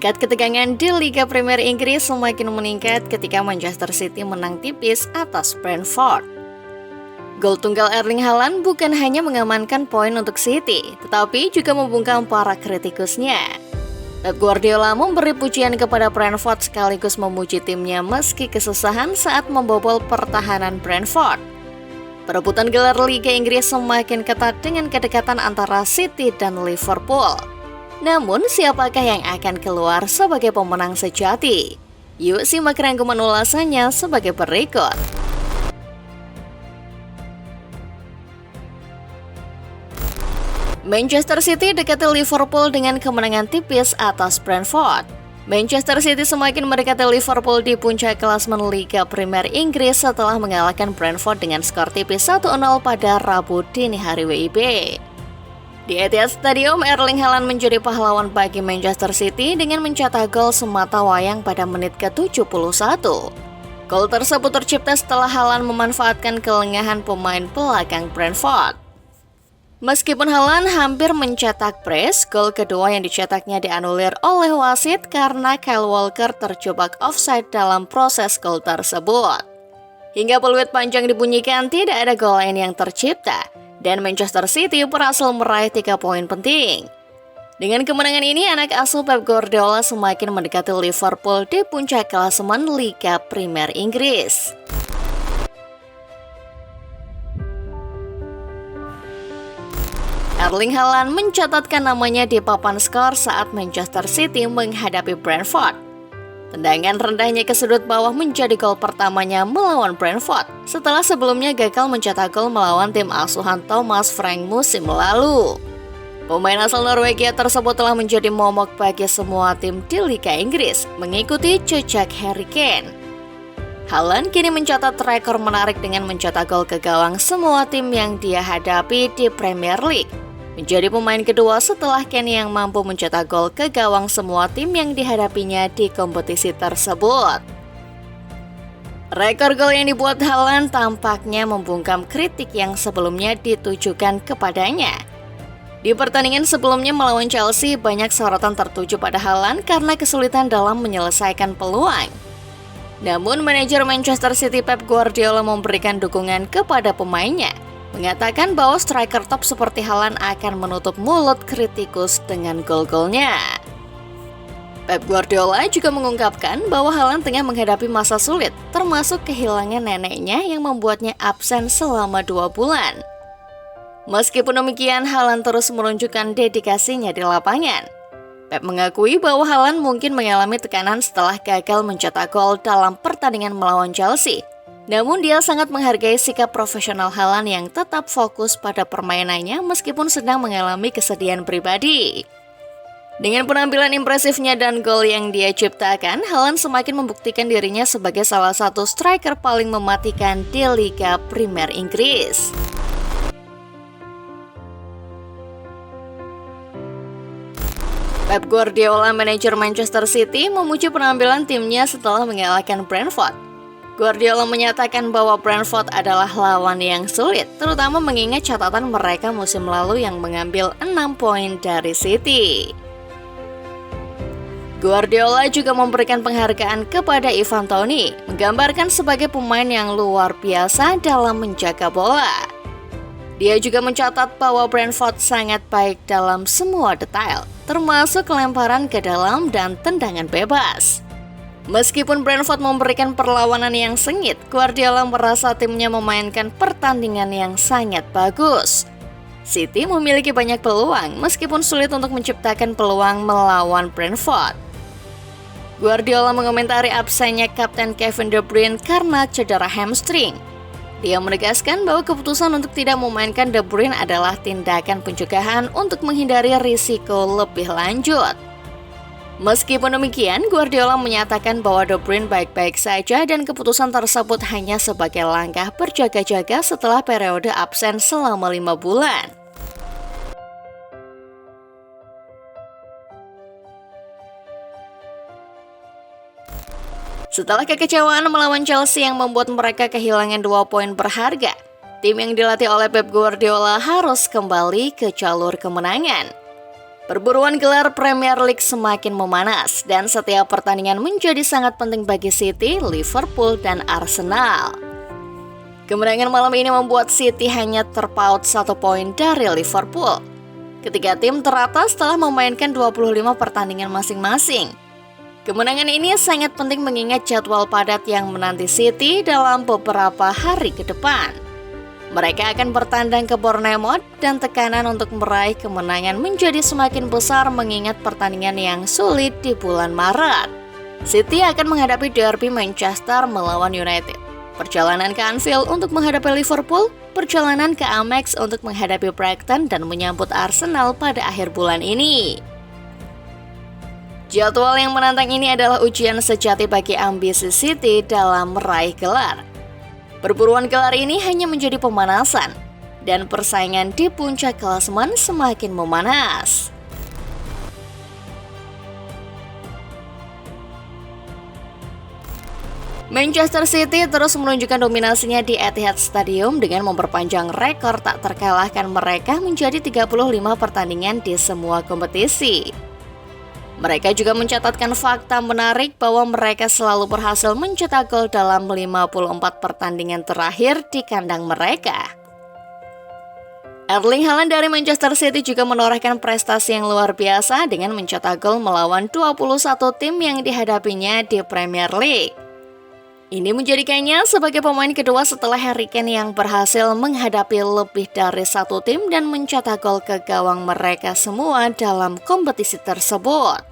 Tingkat ketegangan di Liga Premier Inggris semakin meningkat ketika Manchester City menang tipis atas Brentford. Gol tunggal Erling Haaland bukan hanya mengamankan poin untuk City, tetapi juga membungkam para kritikusnya. Pep Guardiola memberi pujian kepada Brentford sekaligus memuji timnya meski kesusahan saat membobol pertahanan Brentford. Perebutan gelar Liga Inggris semakin ketat dengan kedekatan antara City dan Liverpool. Namun, siapakah yang akan keluar sebagai pemenang sejati? Yuk simak rangkuman ulasannya sebagai berikut. Manchester City dekati Liverpool dengan kemenangan tipis atas Brentford. Manchester City semakin mendekati Liverpool di puncak klasemen Liga Premier Inggris setelah mengalahkan Brentford dengan skor tipis 1-0 pada Rabu dini hari WIB. Di Etihad Stadium, Erling Haaland menjadi pahlawan bagi Manchester City dengan mencetak gol semata wayang pada menit ke-71. Gol tersebut tercipta setelah Haaland memanfaatkan kelengahan pemain belakang Brentford. Meskipun Haaland hampir mencetak brace, gol kedua yang dicetaknya dianulir oleh wasit karena Kyle Walker terjebak offside dalam proses gol tersebut. Hingga peluit panjang dibunyikan, tidak ada gol lain yang tercipta, dan Manchester City berhasil meraih 3 poin penting. Dengan kemenangan ini, anak asuh Pep Guardiola semakin mendekati Liverpool di puncak klasemen Liga Premier Inggris. Erling Haaland mencatatkan namanya di papan skor saat Manchester City menghadapi Brentford. Tendangan rendahnya ke sudut bawah menjadi gol pertamanya melawan Brentford setelah sebelumnya gagal mencetak gol melawan tim asuhan Thomas Frank musim lalu. Pemain asal Norwegia tersebut telah menjadi momok bagi semua tim di Liga Inggris, mengikuti jejak Harry Kane. Haaland kini mencatat rekor menarik dengan mencetak gol ke gawang semua tim yang dia hadapi di Premier League. Menjadi pemain kedua setelah Kane yang mampu mencetak gol ke gawang semua tim yang dihadapinya di kompetisi tersebut. Rekor gol yang dibuat Haaland tampaknya membungkam kritik yang sebelumnya ditujukan kepadanya. Di pertandingan sebelumnya melawan Chelsea, banyak sorotan tertuju pada Haaland karena kesulitan dalam menyelesaikan peluang. Namun, manajer Manchester City Pep Guardiola memberikan dukungan kepada pemainnya, mengatakan bahwa striker top seperti Haaland akan menutup mulut kritikus dengan gol-golnya. Pep Guardiola juga mengungkapkan bahwa Haaland tengah menghadapi masa sulit, termasuk kehilangan neneknya yang membuatnya absen selama 2 bulan. Meskipun demikian, Haaland terus menunjukkan dedikasinya di lapangan. Pep mengakui bahwa Haaland mungkin mengalami tekanan setelah gagal mencetak gol dalam pertandingan melawan Chelsea. Namun dia sangat menghargai sikap profesional Haaland yang tetap fokus pada permainannya meskipun sedang mengalami kesedihan pribadi. Dengan penampilan impresifnya dan gol yang dia ciptakan, Haaland semakin membuktikan dirinya sebagai salah satu striker paling mematikan di Liga Premier Inggris. Pep Guardiola, manajer Manchester City, memuji penampilan timnya setelah mengalahkan Brentford. Guardiola menyatakan bahwa Brentford adalah lawan yang sulit, terutama mengingat catatan mereka musim lalu yang mengambil 6 poin dari City. Guardiola juga memberikan penghargaan kepada Ivan Toney, menggambarkan sebagai pemain yang luar biasa dalam menjaga bola. Dia juga mencatat bahwa Brentford sangat baik dalam semua detail, termasuk lemparan ke dalam dan tendangan bebas. Meskipun Brentford memberikan perlawanan yang sengit, Guardiola merasa timnya memainkan pertandingan yang sangat bagus. City memiliki banyak peluang, meskipun sulit untuk menciptakan peluang melawan Brentford. Guardiola mengomentari absennya Kapten Kevin De Bruyne karena cedera hamstring. Dia menegaskan bahwa keputusan untuk tidak memainkan De Bruyne adalah tindakan pencegahan untuk menghindari risiko lebih lanjut. Meskipun demikian, Guardiola menyatakan bahwa De Bruyne baik-baik saja dan keputusan tersebut hanya sebagai langkah berjaga-jaga setelah periode absen selama 5 bulan. Setelah kekecewaan melawan Chelsea yang membuat mereka kehilangan 2 poin berharga, tim yang dilatih oleh Pep Guardiola harus kembali ke jalur kemenangan. Perburuan gelar Premier League semakin memanas dan setiap pertandingan menjadi sangat penting bagi City, Liverpool, dan Arsenal. Kemenangan malam ini membuat City hanya terpaut 1 poin dari Liverpool. Ketiga tim teratas telah memainkan 25 pertandingan masing-masing. Kemenangan ini sangat penting mengingat jadwal padat yang menanti City dalam beberapa hari ke depan. Mereka akan bertandang ke Bournemouth dan tekanan untuk meraih kemenangan menjadi semakin besar mengingat pertandingan yang sulit di bulan Maret. City akan menghadapi derby Manchester melawan United, perjalanan ke Anfield untuk menghadapi Liverpool, perjalanan ke Amex untuk menghadapi Brighton dan menyambut Arsenal pada akhir bulan ini. Jadwal yang menantang ini adalah ujian sejati bagi ambisi City dalam meraih gelar. Perburuan gelar ini hanya menjadi pemanasan, dan persaingan di puncak klasemen semakin memanas. Manchester City terus menunjukkan dominasinya di Etihad Stadium dengan memperpanjang rekor tak terkalahkan mereka menjadi 35 pertandingan di semua kompetisi. Mereka juga mencatatkan fakta menarik bahwa mereka selalu berhasil mencetak gol dalam 54 pertandingan terakhir di kandang mereka. Erling Haaland dari Manchester City juga menorehkan prestasi yang luar biasa dengan mencetak gol melawan 21 tim yang dihadapinya di Premier League. Ini menjadikannya sebagai pemain kedua setelah Harry Kane yang berhasil menghadapi lebih dari satu tim dan mencetak gol ke gawang mereka semua dalam kompetisi tersebut.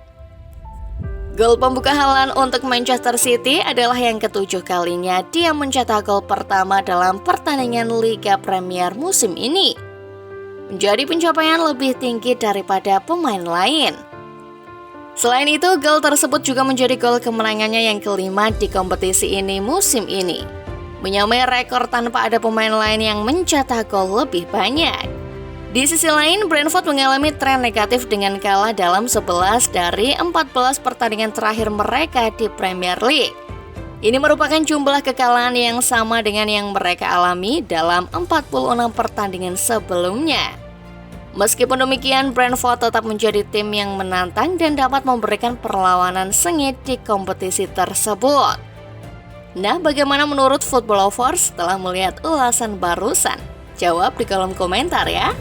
Gol pembuka Haaland untuk Manchester City adalah yang ke-7 kalinya dia mencetak gol pertama dalam pertandingan Liga Premier musim ini. Menjadi pencapaian lebih tinggi daripada pemain lain. Selain itu, gol tersebut juga menjadi gol kemenangannya yang kelima di kompetisi ini musim ini. Menyamai rekor tanpa ada pemain lain yang mencetak gol lebih banyak. Di sisi lain, Brentford mengalami tren negatif dengan kalah dalam 11 dari 14 pertandingan terakhir mereka di Premier League. Ini merupakan jumlah kekalahan yang sama dengan yang mereka alami dalam 46 pertandingan sebelumnya. Meskipun demikian, Brentford tetap menjadi tim yang menantang dan dapat memberikan perlawanan sengit di kompetisi tersebut. Nah, bagaimana menurut Football Lovers setelah melihat ulasan barusan? Jawab di kolom komentar ya.